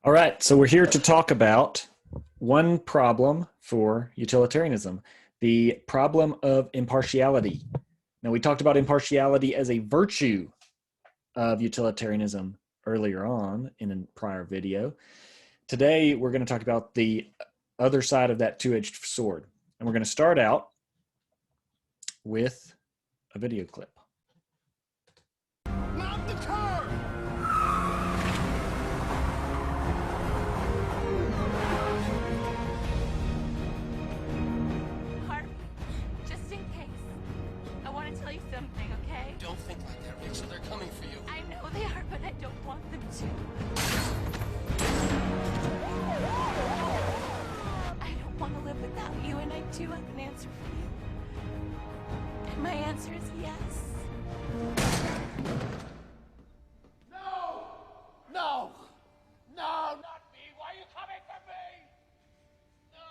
All right, so we're here to talk about one problem for utilitarianism, the problem of impartiality. Now, we talked about impartiality as a virtue of utilitarianism earlier on in a prior video. Today, we're going to talk about the other side of that two-edged sword. And we're going to start out with a video clip. Not the turn! Harvey, just in case, I want to tell you something, okay? Don't think like that, Rachel. They're coming for you. I know they are, but I don't want them to. I don't want to live without you, and I do have an answer for you. And my answer is yes. No! No! No, not me! Why are you coming for me? No!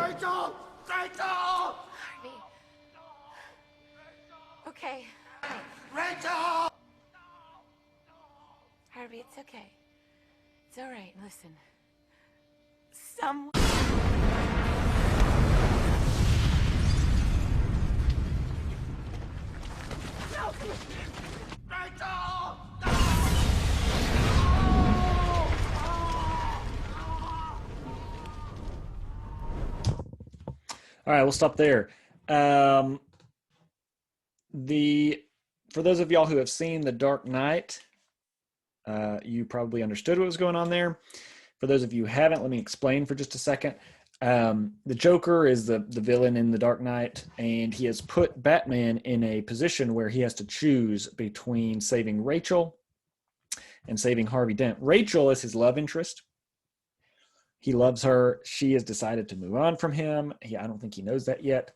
Rachel! Rachel! Harvey. Okay. Rachel! Harvey, it's okay. It's all right. Listen. Some... Rachel! All right, we'll stop there. For those of y'all who have seen The Dark Knight, you probably understood what was going on there. For those of you who haven't, let me explain for just a second. The Joker is the villain in The Dark Knight, and he has put Batman in a position where he has to choose between saving Rachel and saving Harvey Dent. Rachel is his love interest. He loves her. She has decided to move on from him. I don't think he knows that yet.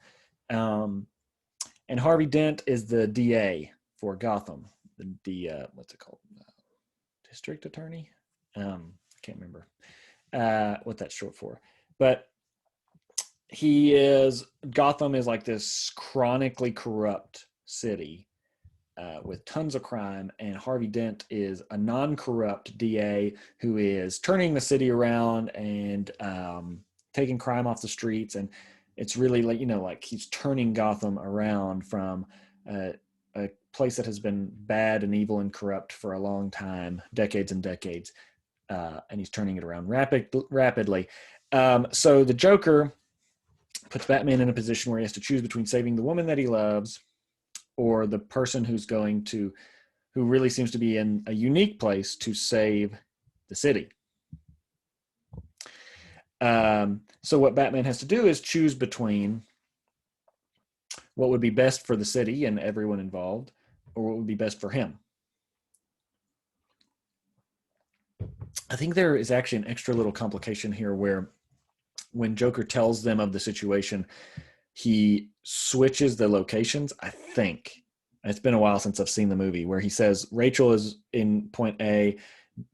And Harvey Dent is the DA for Gotham. What's it called? District attorney? I can't remember what that's short for. But Gotham is like this chronically corrupt city with tons of crime, and Harvey Dent is a non-corrupt DA who is turning the city around and taking crime off the streets. And it's really like he's turning Gotham around from a place that has been bad and evil and corrupt for a long time, decades and decades, and he's turning it around rapidly. So the Joker puts Batman in a position where he has to choose between saving the woman that he loves or the person who really seems to be in a unique place to save the city. So what Batman has to do is choose between what would be best for the city and everyone involved, or what would be best for him. I think there is actually an extra little complication here where when Joker tells them of the situation, he switches the locations, I think. It's been a while since I've seen the movie, where he says Rachel is in point A,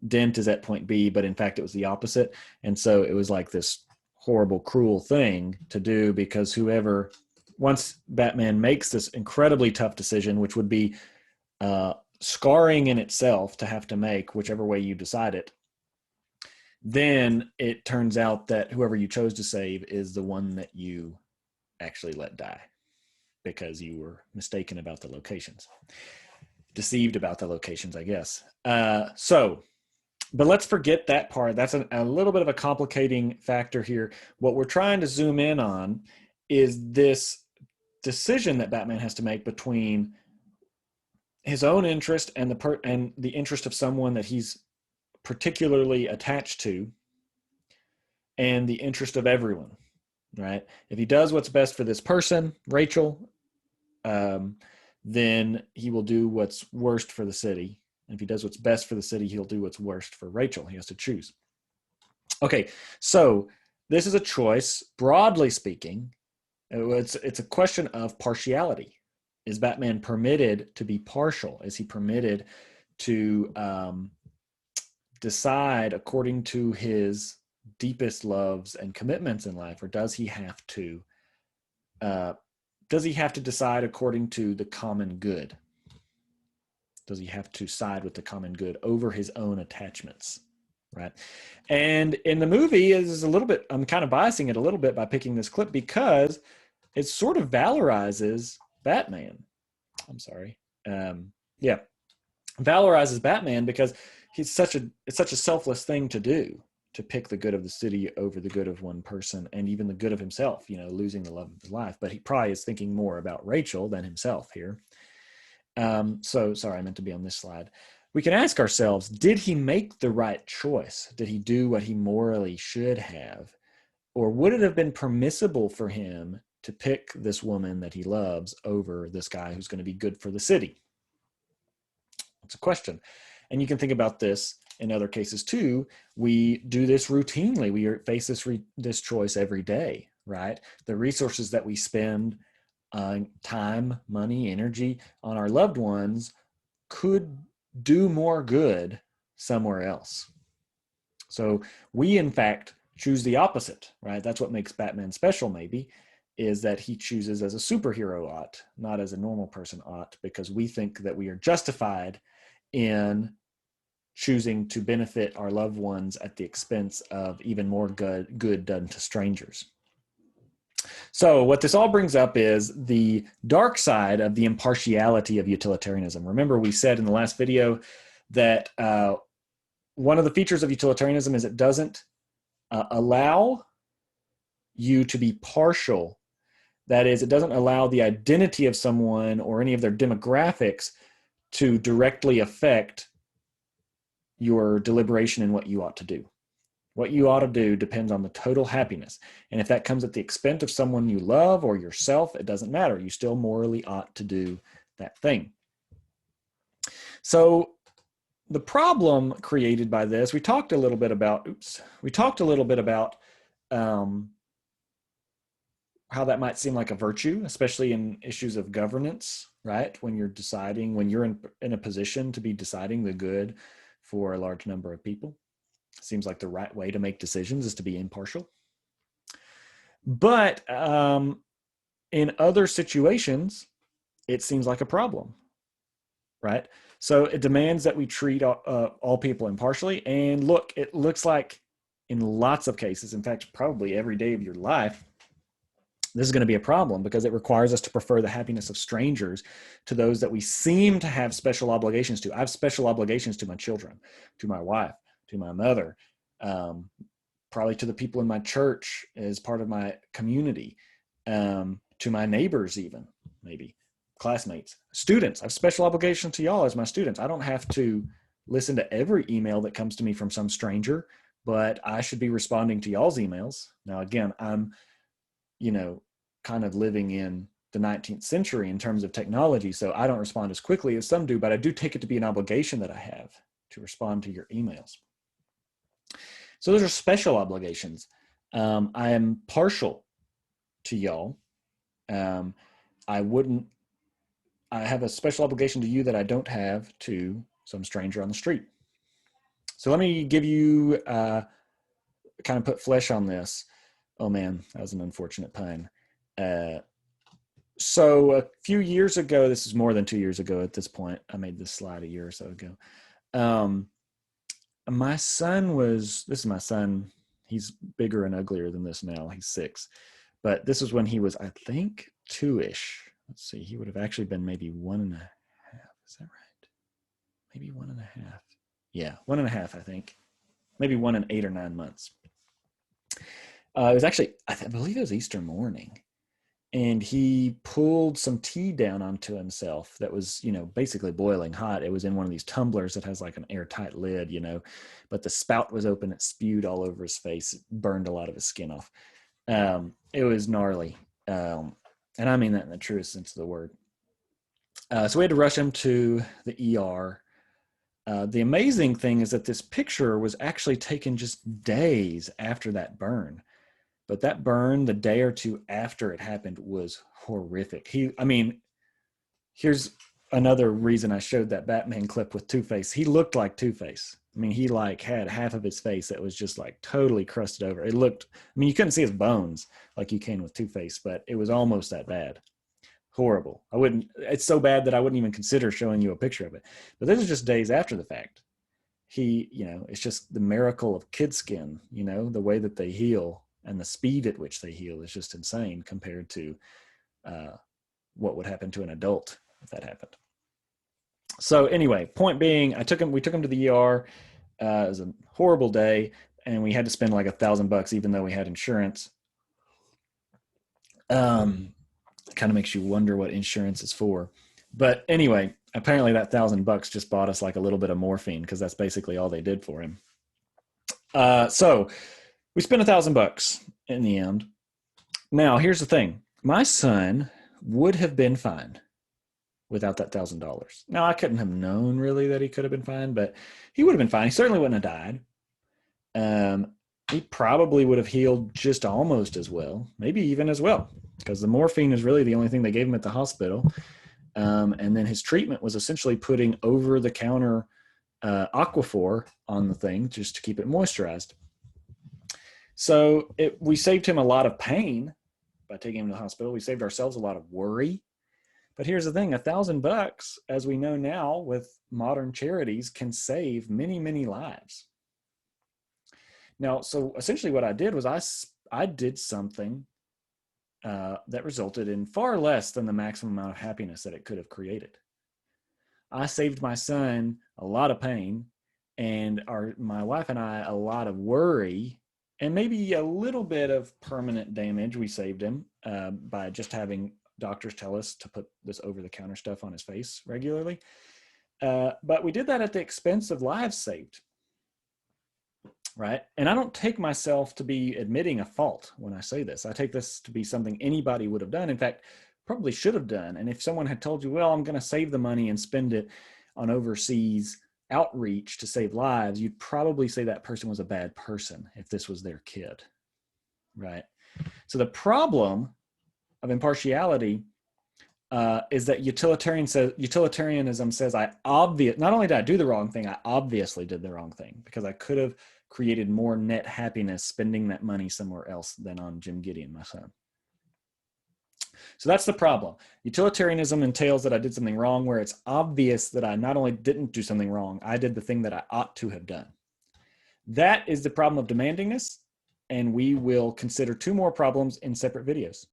Dent is at point B, but in fact it was the opposite. And so it was like this horrible, cruel thing to do, because once Batman makes this incredibly tough decision, which would be scarring in itself to have to make, whichever way you decide it, then it turns out that whoever you chose to save is the one that you actually let die, because you were mistaken about the locations, deceived about the locations, I guess. But let's forget that part. That's a little bit of a complicating factor here. What we're trying to zoom in on is this decision that Batman has to make between his own interest and the interest of someone that he's particularly attached to, and the interest of everyone, right? If he does what's best for this person, Rachel, then he will do what's worst for the city. And if he does what's best for the city, he'll do what's worst for Rachel. He has to choose. Okay, so this is a choice, broadly speaking. It's a question of partiality. Is Batman permitted to be partial? Is he permitted to decide according to his deepest loves and commitments in life, or does he have to decide according to the common good? Does he have to side with the common good over his own attachments? Right. And in the movie is a little bit, I'm kind of biasing it a little bit by picking this clip because it sort of valorizes Batman. I'm sorry. Yeah. Valorizes Batman because it's such a selfless thing to do, to pick the good of the city over the good of one person and even the good of himself, losing the love of his life. But he probably is thinking more about Rachel than himself here. So sorry, I meant to be on this slide. We can ask ourselves, did he make the right choice? Did he do what he morally should have? Or would it have been permissible for him to pick this woman that he loves over this guy who's going to be good for the city? It's a question. And you can think about this in other cases too. We do this routinely. We face this choice every day, right? The resources that we spend, time, money, energy on our loved ones could do more good somewhere else. So we, in fact, choose the opposite, right? That's what makes Batman special, maybe, is that he chooses as a superhero ought, not as a normal person ought, because we think that we are justified in choosing to benefit our loved ones at the expense of even more good done to strangers. So what this all brings up is the dark side of the impartiality of utilitarianism. Remember, we said in the last video that one of the features of utilitarianism is it doesn't allow you to be partial. That is, it doesn't allow the identity of someone or any of their demographics to directly affect your deliberation in what you ought to do. What you ought to do depends on the total happiness. And if that comes at the expense of someone you love or yourself, it doesn't matter. You still morally ought to do that thing. So the problem created by this, we talked a little bit about how that might seem like a virtue, especially in issues of governance, right? When you're deciding, when you're in a position to be deciding the good for a large number of people. Seems like the right way to make decisions is to be impartial. But in other situations, it seems like a problem, right? So it demands that we treat all people impartially. And look, it looks like in lots of cases, in fact, probably every day of your life, this is going to be a problem because it requires us to prefer the happiness of strangers to those that we seem to have special obligations to. I have special obligations to my children, to my wife, to my mother, probably to the people in my church as part of my community, to my neighbors even, maybe, classmates, students. I have special obligations to y'all as my students. I don't have to listen to every email that comes to me from some stranger, but I should be responding to y'all's emails. Now, again, I'm, kind of living in the 19th century in terms of technology, so I don't respond as quickly as some do, but I do take it to be an obligation that I have to respond to your emails. So those are special obligations. I am partial to y'all. I have a special obligation to you that I don't have to some stranger on the street. So let me give you, kind of put flesh on this. Oh man, that was an unfortunate pun. So a few years ago, this is more than 2 years ago at this point, I made this slide a year or so ago. This is my son. He's bigger and uglier than this now. He's 6. But this was when he was, I think, 2-ish. Let's see. He would have actually been maybe 1.5. Is that right? Maybe 1.5. Yeah, 1.5, I think. Maybe 1 and 8 or 9 months. It was actually, I believe it was Easter morning. And he pulled some tea down onto himself that was, basically boiling hot. It was in one of these tumblers that has like an airtight lid, but the spout was open. It spewed all over his face. It burned a lot of his skin off. It was gnarly. And I mean that in the truest sense of the word. So we had to rush him to the ER. The amazing thing is that this picture was actually taken just days after that burn. But that burn, the day or two after it happened, was horrific. Here's another reason I showed that Batman clip with Two-Face. He looked like Two-Face. He had half of his face that was just like totally crusted over. It looked, you couldn't see his bones like you can with Two-Face, but it was almost that bad. Horrible. I wouldn't, it's so bad that I wouldn't even consider showing you a picture of it. But this is just days after the fact. He, it's just the miracle of kid skin, the way that they heal and the speed at which they heal is just insane compared to what would happen to an adult if that happened. So anyway, point being, we took him to the ER. It was a horrible day, and we had to spend like $1,000 even though we had insurance. Kind of makes you wonder what insurance is for. But anyway, apparently that $1,000 just bought us like a little bit of morphine because that's basically all they did for him. So we spent $1,000 in the end. Now, here's the thing. My son would have been fine without that $1,000. Now, I couldn't have known really that he could have been fine, but he would have been fine. He certainly wouldn't have died. He probably would have healed just almost as well, maybe even as well, because the morphine is really the only thing they gave him at the hospital. And then his treatment was essentially putting over-the-counter Aquaphor on the thing just to keep it moisturized. So we saved him a lot of pain by taking him to the hospital. We saved ourselves a lot of worry. But here's the thing, $1,000, as we know now with modern charities, can save many, many lives. Now, so essentially what I did was I did something that resulted in far less than the maximum amount of happiness that it could have created. I saved my son a lot of pain, and my wife and I a lot of worry, and maybe a little bit of permanent damage. We saved him by just having doctors tell us to put this over-the-counter stuff on his face regularly. But we did that at the expense of lives saved. Right? And I don't take myself to be admitting a fault when I say this. I take this to be something anybody would have done. In fact, probably should have done. And if someone had told you, well, I'm going to save the money and spend it on overseas outreach to save lives, you'd probably say that person was a bad person if this was their kid. Right? So the problem of impartiality is that utilitarianism says not only did I do the wrong thing, I obviously did the wrong thing because I could have created more net happiness spending that money somewhere else than on Jim Gideon, my son. So that's the problem. Utilitarianism entails that I did something wrong where it's obvious that I not only didn't do something wrong, I did the thing that I ought to have done. That is the problem of demandingness, and we will consider 2 more problems in separate videos.